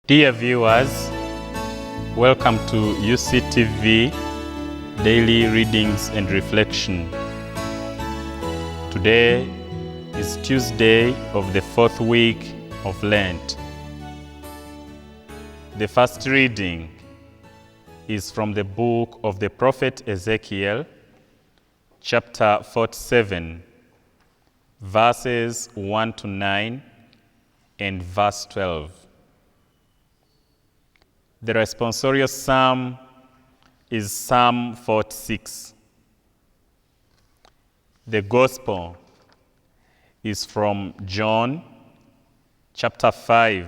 Dear viewers, welcome to UCTV Daily Readings and Reflection. Today is Tuesday of the fourth week of Lent. The first reading is from the book of the prophet Ezekiel, chapter 47, verses 1 to 9 and verse 12. The responsorial psalm is Psalm 46. The Gospel is from John chapter 5,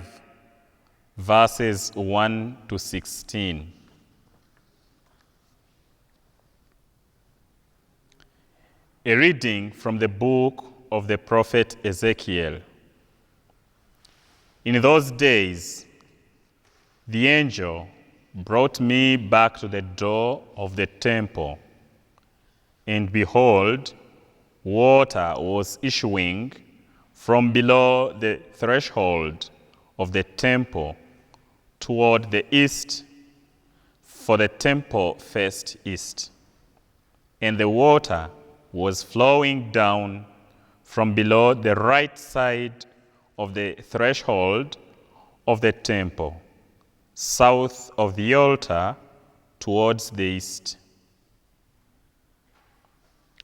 verses 1 to 16. A reading from the book of the prophet Ezekiel. In those days, the angel brought me back to the door of the temple, and behold, water was issuing from below the threshold of the temple toward the east, for the temple faced east. And the water was flowing down from below the right side of the threshold of the temple, south of the altar towards the east.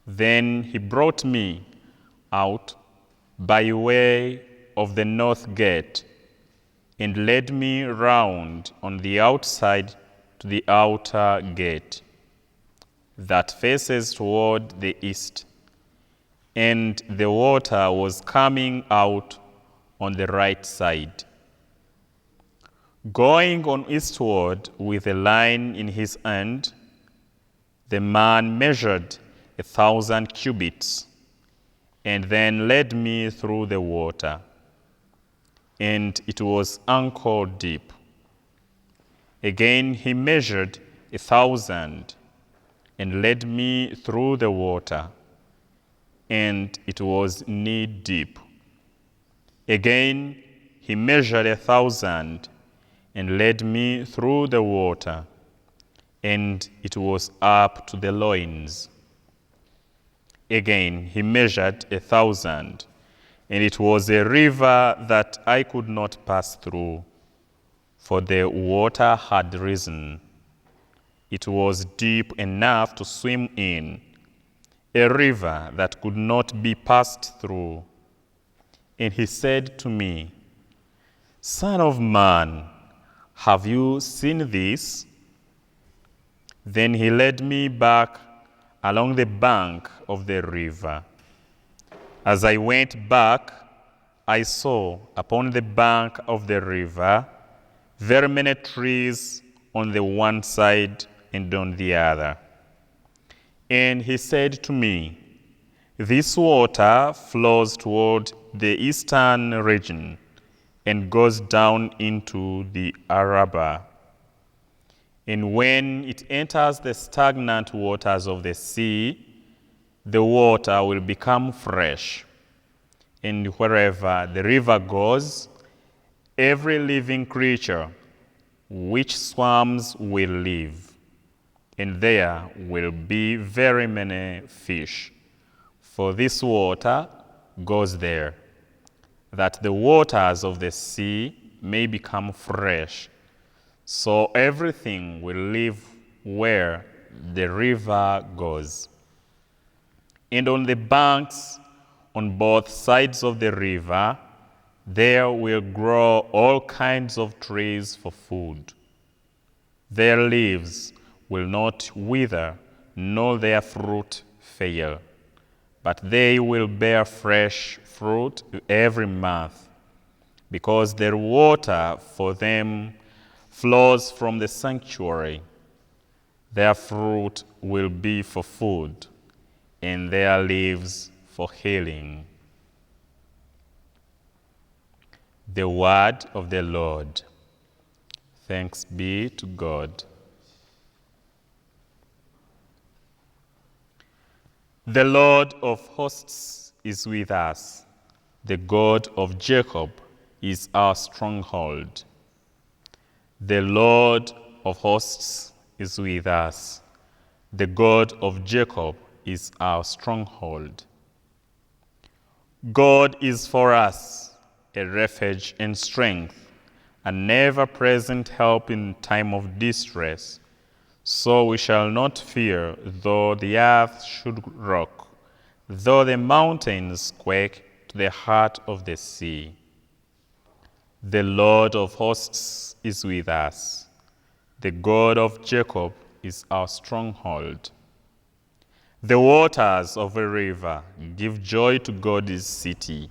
Then he brought me out by way of the north gate and led me round on the outside to the outer gate that faces toward the east, and the water was coming out on the right side. Going on eastward with a line in his hand, the man measured 1,000 cubits, and then led me through the water, and it was ankle deep. Again he measured 1,000, and led me through the water, and it was knee deep. Again he measured 1,000, and led me through the water, and it was up to the loins. Again he measured 1,000, and it was a river that I could not pass through, for the water had risen. It was deep enough to swim in, a river that could not be passed through. And he said to me, "Son of man, have you seen this?" Then he led me back along the bank of the river. As I went back, I saw upon the bank of the river very many trees on the one side and on the other. And he said to me, "This water flows toward the eastern region and goes down into the Arabah. And when it enters the stagnant waters of the sea, the water will become fresh. And wherever the river goes, every living creature which swims will live. And there will be very many fish, for this water goes there, that the waters of the sea may become fresh. So everything will live where the river goes. And on the banks on both sides of the river, there will grow all kinds of trees for food. Their leaves will not wither, nor their fruit fail, but they will bear fresh fruit every month, because the water for them flows from the sanctuary. Their fruit will be for food, and their leaves for healing." The word of the Lord. Thanks be to God. The Lord of hosts is with us. The God of Jacob is our stronghold. The Lord of hosts is with us. The God of Jacob is our stronghold. God is for us a refuge and strength, an ever-present help in time of distress. So we shall not fear, though the earth should rock, though the mountains quake to the heart of the sea. The Lord of hosts is with us. The God of Jacob is our stronghold. The waters of a river give joy to God's city,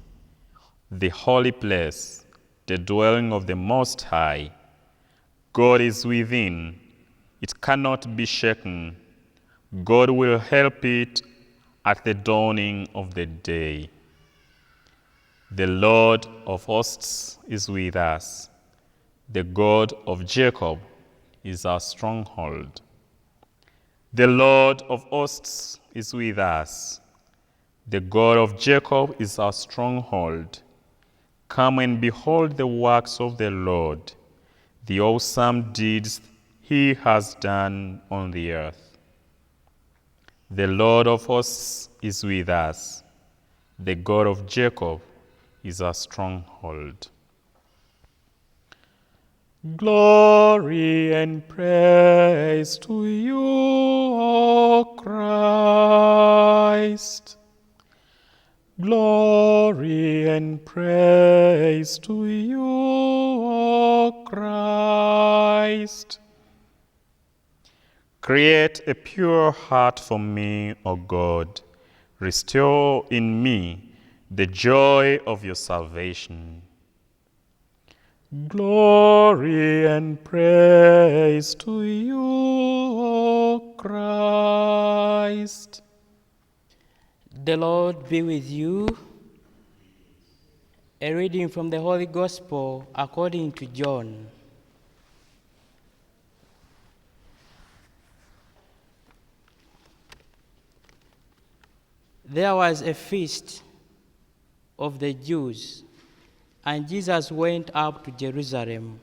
the holy place, the dwelling of the Most High. God is within, it cannot be shaken. God will help it at the dawning of the day. The Lord of hosts is with us. The God of Jacob is our stronghold. The Lord of hosts is with us. The God of Jacob is our stronghold. Come and behold the works of the Lord, the awesome deeds he has done on the earth. The Lord of hosts is with us. The God of Jacob is our stronghold. Glory and praise to you, O Christ. Glory and praise to you, O Christ. Create a pure heart for me, O God. Restore in me the joy of your salvation. Glory and praise to you, O Christ. The Lord be with you. A reading from the Holy Gospel according to John. There was a feast of the Jews, and Jesus went up to Jerusalem.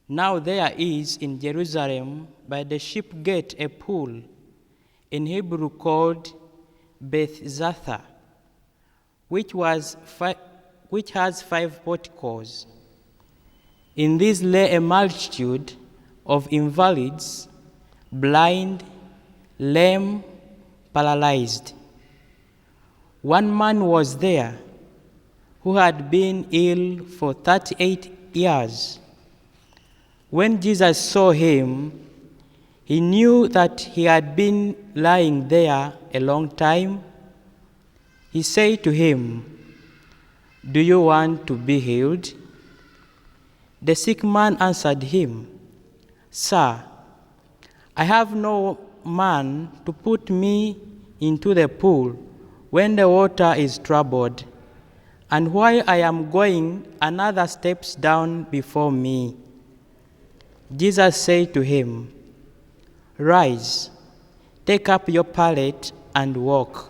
Now there is in Jerusalem by the sheep gate a pool, in Hebrew called Bethzatha, which has 5 porticos. In these lay a multitude of invalids, blind, lame, paralyzed. One man was there who had been ill for 38 years. When Jesus saw him, he knew that he had been lying there a long time. He said to him, "Do you want to be healed?" The sick man answered him, "Sir, I have no man to put me into the pool when the water is troubled, and while I am going, another steps down before me." Jesus said to him, "Rise, take up your pallet and walk."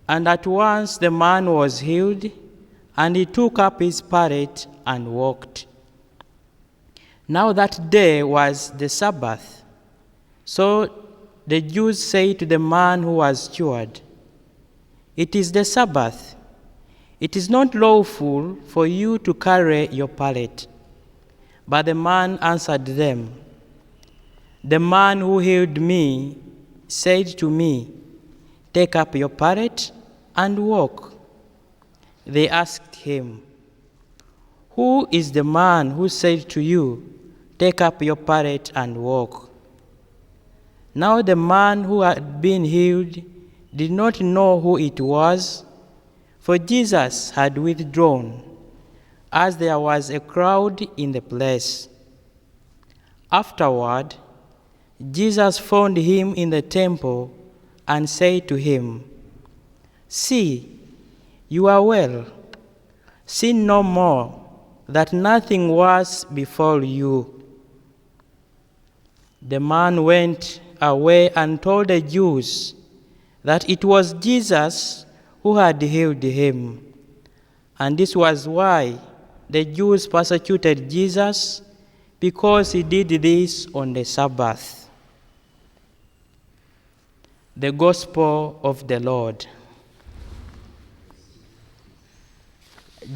And at once the man was healed, and he took up his pallet and walked. Now that day was the Sabbath. So the Jews said to the man who was cured, "It is the Sabbath. It is not lawful for you to carry your pallet." But the man answered them, "The man who healed me said to me, 'Take up your pallet and walk.'" They asked him, "Who is the man who said to you, 'Take up your pallet and walk'?" Now the man who had been healed did not know who it was, for Jesus had withdrawn, as there was a crowd in the place. Afterward, Jesus found him in the temple and said to him, "See, you are well. Sin no more, that nothing worse befall you." The man went away and told the Jews that it was Jesus who had healed him, and this was why the Jews persecuted Jesus because he did this on the Sabbath. The Gospel of the Lord.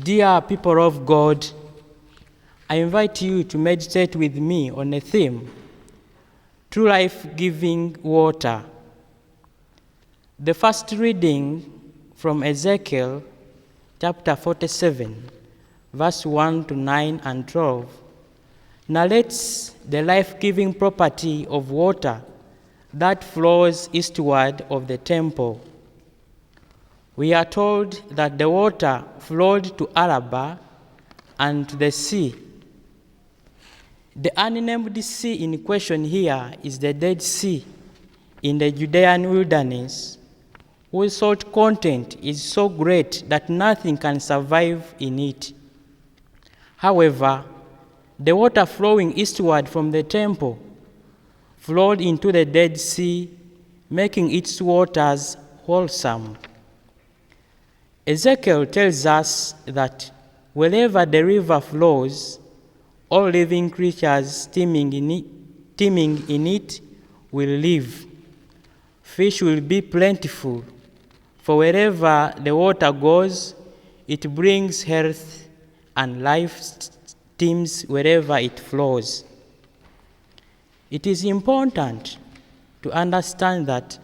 Dear people of God, I invite you to meditate with me on a theme: true life-giving water. The first reading from Ezekiel chapter 47, verse 1 to 9 and 12, narrates the life-giving property of water that flows eastward of the temple. We are told that the water flowed to Araba and to the sea. The unnamed sea in question here is the Dead Sea in the Judean wilderness, whose salt content is so great that nothing can survive in it. However, the water flowing eastward from the temple flowed into the Dead Sea, making its waters wholesome. Ezekiel tells us that wherever the river flows, all living creatures teeming in it will live. Fish will be plentiful, for wherever the water goes, it brings health, and life steams wherever it flows. It is important to understand that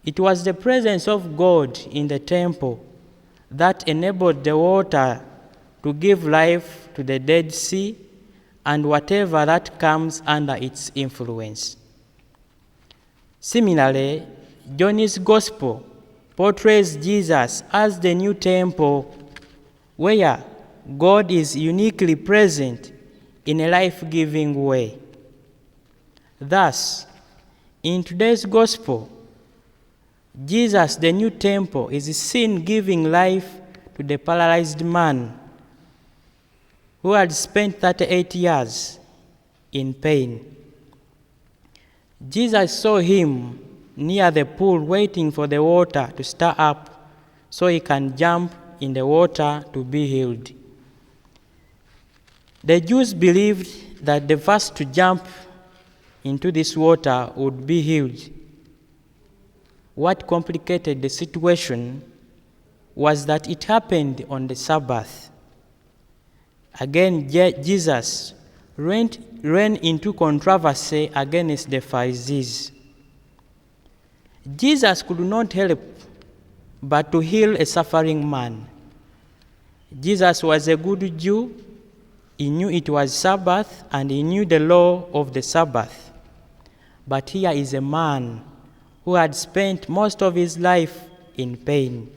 it was the presence of God in the temple that enabled the water to give life to the Dead Sea and whatever that comes under its influence. Similarly, John's Gospel portrays Jesus as the new temple where God is uniquely present in a life-giving way. Thus, in today's Gospel, Jesus, the new temple, is seen giving life to the paralyzed man who had spent 38 years in pain. Jesus saw him near the pool waiting for the water to stir up so he can jump in the water to be healed. The Jews believed that the first to jump into this water would be healed. What complicated the situation was that it happened on the Sabbath. Again, Jesus ran into controversy against the Pharisees. Jesus could not help but to heal a suffering man. Jesus was a good Jew. He knew it was Sabbath and he knew the law of the Sabbath. But here is a man who had spent most of his life in pain.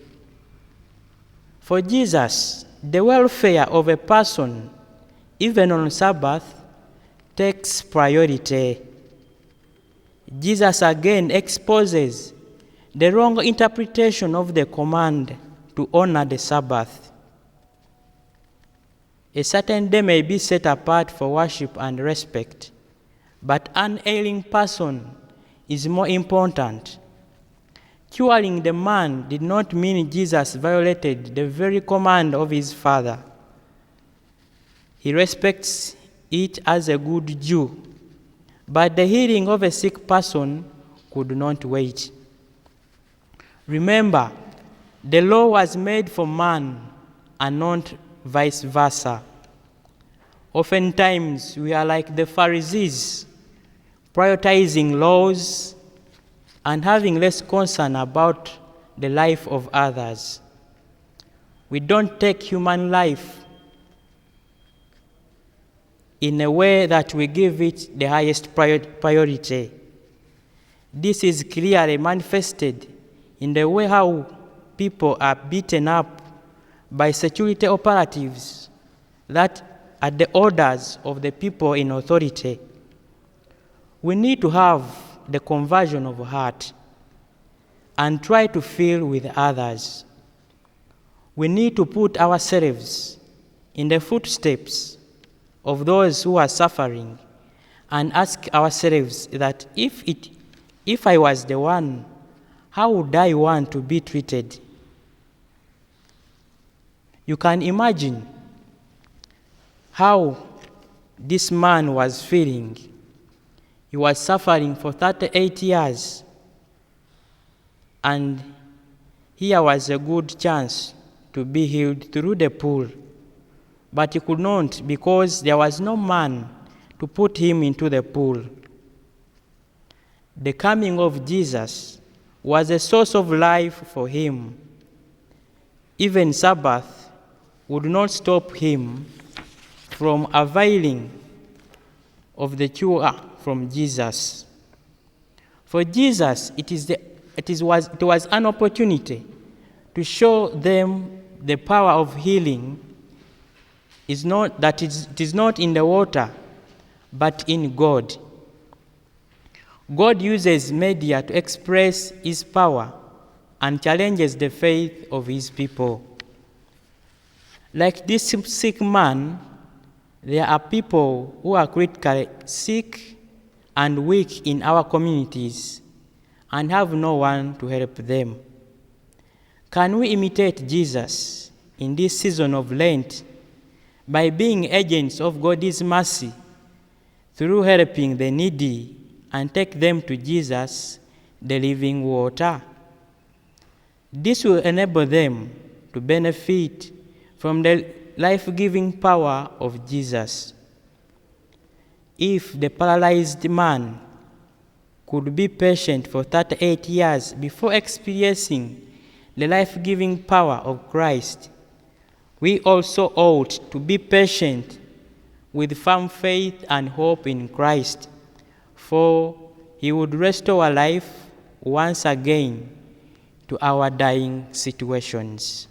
For Jesus, the welfare of a person, even on Sabbath, takes priority. Jesus again exposes the wrong interpretation of the command to honor the Sabbath. A certain day may be set apart for worship and respect, but an ailing person is more important. Curing the man did not mean Jesus violated the very command of his Father. He respects it as a good Jew, but the healing of a sick person could not wait. Remember, the law was made for man and not vice versa. Oftentimes, we are like the Pharisees, prioritizing laws and having less concern about the life of others. We don't take human life in a way that we give it the highest priority. This is clearly manifested in the way how people are beaten up by security operatives that are the orders of the people in authority. We need to have the conversion of heart and try to feel with others. We need to put ourselves in the footsteps of those who are suffering and ask ourselves that if I was the one, how would I want to be treated? You can imagine how this man was feeling. He was suffering for 38 years, and here was a good chance to be healed through the pool. But he could not, because there was no man to put him into the pool. The coming of Jesus was a source of life for him. Even Sabbath would not stop him from availing of the cure from Jesus. For Jesus, it was an opportunity to show them the power of healing is not that it is not in the water, but in God. God uses media to express his power and challenges the faith of his people. Like this sick man, there are people who are critically sick and weak in our communities and have no one to help them. Can we imitate Jesus in this season of Lent by being agents of God's mercy through helping the needy and take them to Jesus, the living water? This will enable them to benefit from the life-giving power of Jesus. If the paralyzed man could be patient for 38 years before experiencing the life-giving power of Christ, we also ought to be patient with firm faith and hope in Christ, for he would restore life once again to our dying situations.